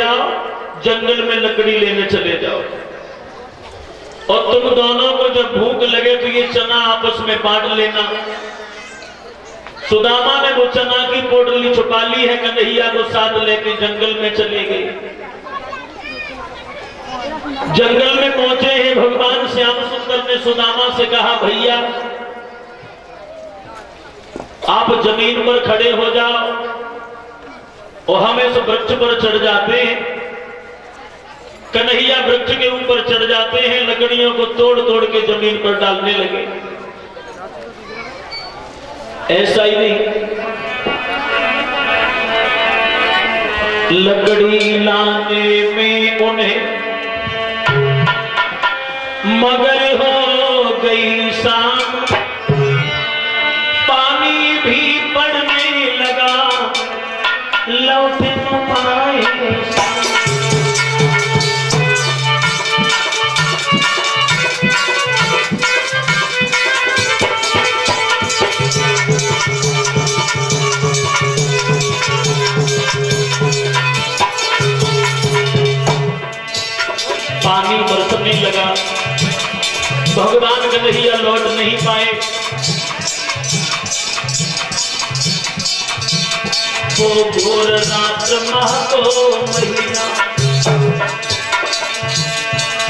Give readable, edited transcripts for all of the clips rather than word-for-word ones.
जाओ, जंगल में लकड़ी लेने चले जाओ, और तुम दोनों को जब भूख लगे तो ये चना आपस में बांट लेना। सुदामा ने वो चना की पोटली छुपा ली है, कन्हैया को साथ लेके जंगल में चले गए। जंगल में पहुंचे हैं, भगवान श्याम सुंदर ने सुदामा से कहा, भैया आप जमीन पर खड़े हो जाओ और हम इस वृक्ष पर चढ़ जाते हैं। कन्हैया वृक्ष के ऊपर चढ़ जाते हैं, लकड़ियों को तोड़ तोड़ के जमीन पर डालने लगे। ऐसा ही नहीं, लकड़ी लाने में उन्हें मगर हो गई शाम, पानी भी पड़ने लगा, लौट न पाए। पानी बरसने लगा, भगवान कन्हैया लौट नहीं पाए। वो घोर रात को महीना,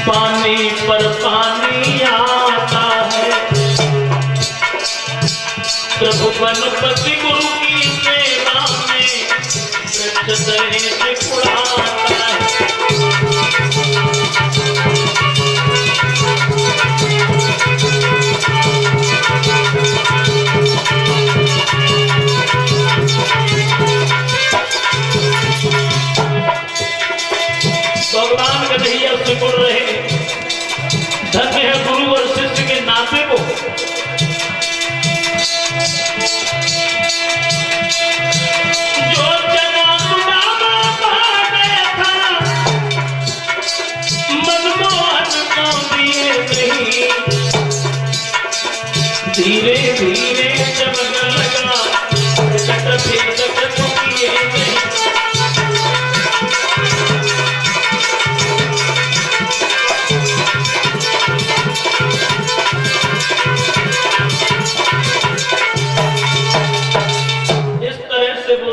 पानी पर पानी आता है, प्रभु गणपति गुरु की सेवा में वृक्ष सहित उड़ाता है। भगवान कन्हैया से बोल रहे, धन्य है गुरु और शिष्य के नाते को। जो चना सुदामा बांटे था, मनमोहन को दिए नहीं, धीरे धीरे चमक लगा, चट फिर चट किए नहीं।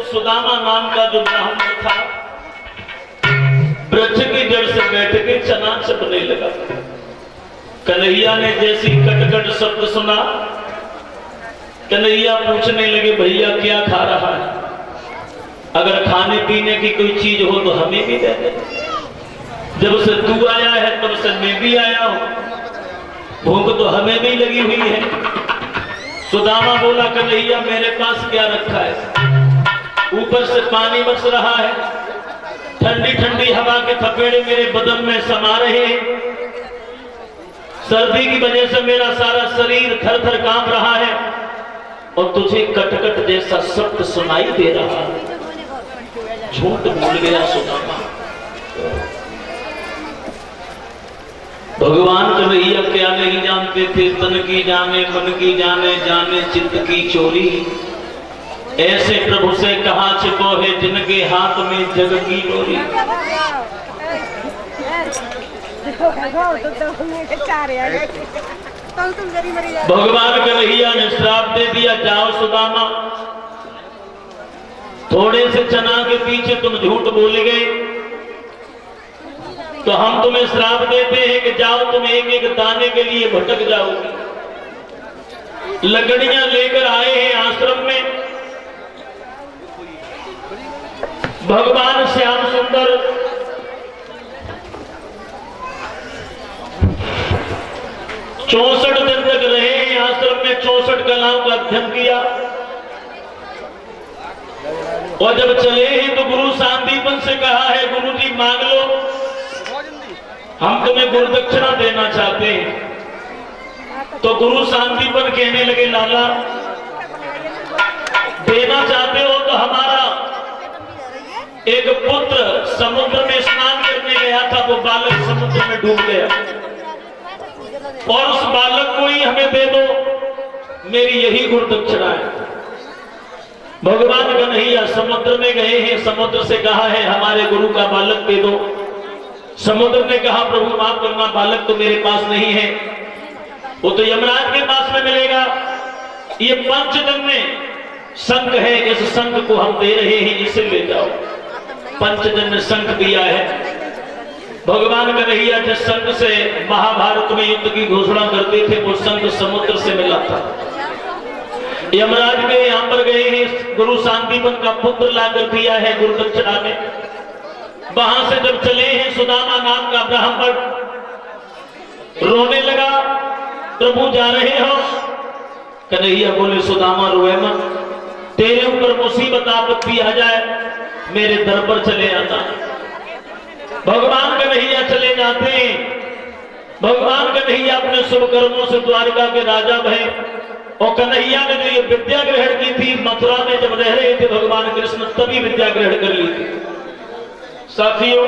सुदामा नाम का जो ब्राह्मण था, वृक्ष की जड़ से बैठ के चना चबने लगा। कन्हैया ने जैसी कट-कट शब्द सुना, कन्हैया पूछने लगे, भैया क्या खा रहा है? अगर खाने पीने की कोई चीज हो तो हमें भी दे दे। जब से तू आया है तब से मैं भी आया हूं, भूख तो हमें भी लगी हुई है। सुदामा बोला, कन्हैया मेरे पास क्या रखा है? ऊपर से पानी बरस रहा है, ठंडी ठंडी हवा के थपेड़े मेरे बदन में समा रहे हैं, सर्दी की वजह से मेरा सारा शरीर थर थर कांप रहा है, और तुझे कटकट जैसा शब्द सुनाई दे रहा है। झूठ भूल गया सुदामा। भगवान कन्हैया क्या नहीं जानते थे, तन की जाने मन की जाने, जाने चित्त की चोरी। ऐसे प्रभु से कहा छिपो है जिनके हाथ में जग की डोरी। भगवान कन्हैया ने श्राप दे दिया, जाओ सुदामा, थोड़े से चना के पीछे तुम झूठ बोल गए तो हम तुम्हें श्राप देते हैं कि जाओ तुम एक एक दाने के लिए भटक जाओगे। लकड़ियां लेकर आए हैं आश्रम में। भगवान श्याम सुंदर 64 दिन तक रहे हैं आश्रम में, 64 कलाओं का अध्ययन किया, और जब चले हैं तो गुरु सांदीपन से कहा है, गुरु जी मांग लो, हम तुम्हें गुरु दक्षिणा देना चाहते हैं। तो गुरु सांदीपन कहने लगे, लाला देना चाहते हो तो हमारा एक पुत्र समुद्र में स्नान करने गया था, वो बालक समुद्र में डूब गया, और उस बालक को ही हमें दे दो, मेरी यही गुरु दक्षिणा है। भगवान कन्हैया समुद्र में गए हैं, समुद्र से कहा है हमारे गुरु का बालक दे दो। समुद्र ने कहा प्रभु माफ करना, बालक तो मेरे पास नहीं है, वो तो यमराज के पास में मिलेगा। ये पंचजन्य शंख है, इस शंख को हम दे रहे हैं, इसे ले जाओ। पंचजन्य शंख दिया है। भगवान कन्हैया जिस शंख से महाभारत में युद्ध की घोषणा करते थे वो शंख समुद्र से मिला था। यमराज के यहाँ पर गए हैं, गुरु शांतिवन का पुत्र लाकर दिया है गुरु दक्षिणा में। वहां से जब चले हैं, सुदामा नाम का ब्राह्मण रोने लगा, प्रभु जा रहे हो? कन्हैया बोले सुदामा रोए मत, तेरे ऊपर मुसीबत आपत्ति आ जाए मेरे दर पर चले आना। भगवान कन्हैया चले जाते हैं। भगवान कन्हैया अपने शुभ कर्मों से द्वारका के राजा भये और कन्हैया ने जो ये विद्या ग्रहण की थी मथुरा में जब रह रहे थे भगवान कृष्ण, तभी विद्या ग्रहण कर ली थी। साथियों,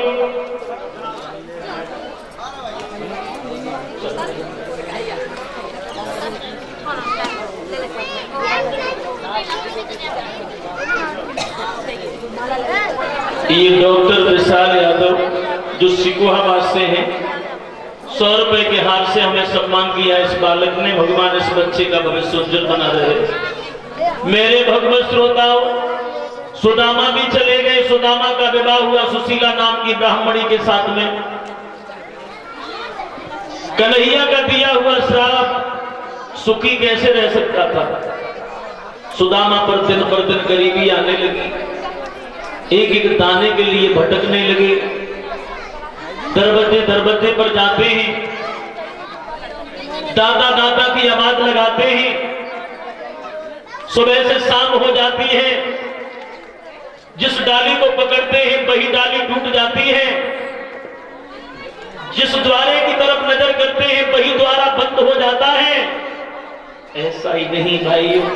ये डॉक्टर विशाल यादव जो सिकोहाबाद से हैं, 100 रुपए के हाथ से हमें सम्मान किया इस बालक ने। भगवान इस बच्चे का भविष्य उज्जवल बना रहे। मेरे भगवत श्रोताओं, सुदामा भी चले गए। सुदामा का विवाह हुआ सुशीला नाम की ब्राह्मणी के साथ में। कन्हैया का दिया हुआ श्राप सुखी कैसे रह सकता था? सुदामा पर दिन गरीबी आने लगी, एक एक दाने के लिए भटकने लगे। दरवाजे पर जाते हैं, दादा दादा की आवाज लगाते हैं। सुबह से शाम हो जाती है, जिस डाली को पकड़ते हैं वही डाली टूट जाती है। जिस द्वारे की तरफ नजर करते हैं वही द्वारा बंद हो जाता है। ऐसा ही नहीं भाइयों,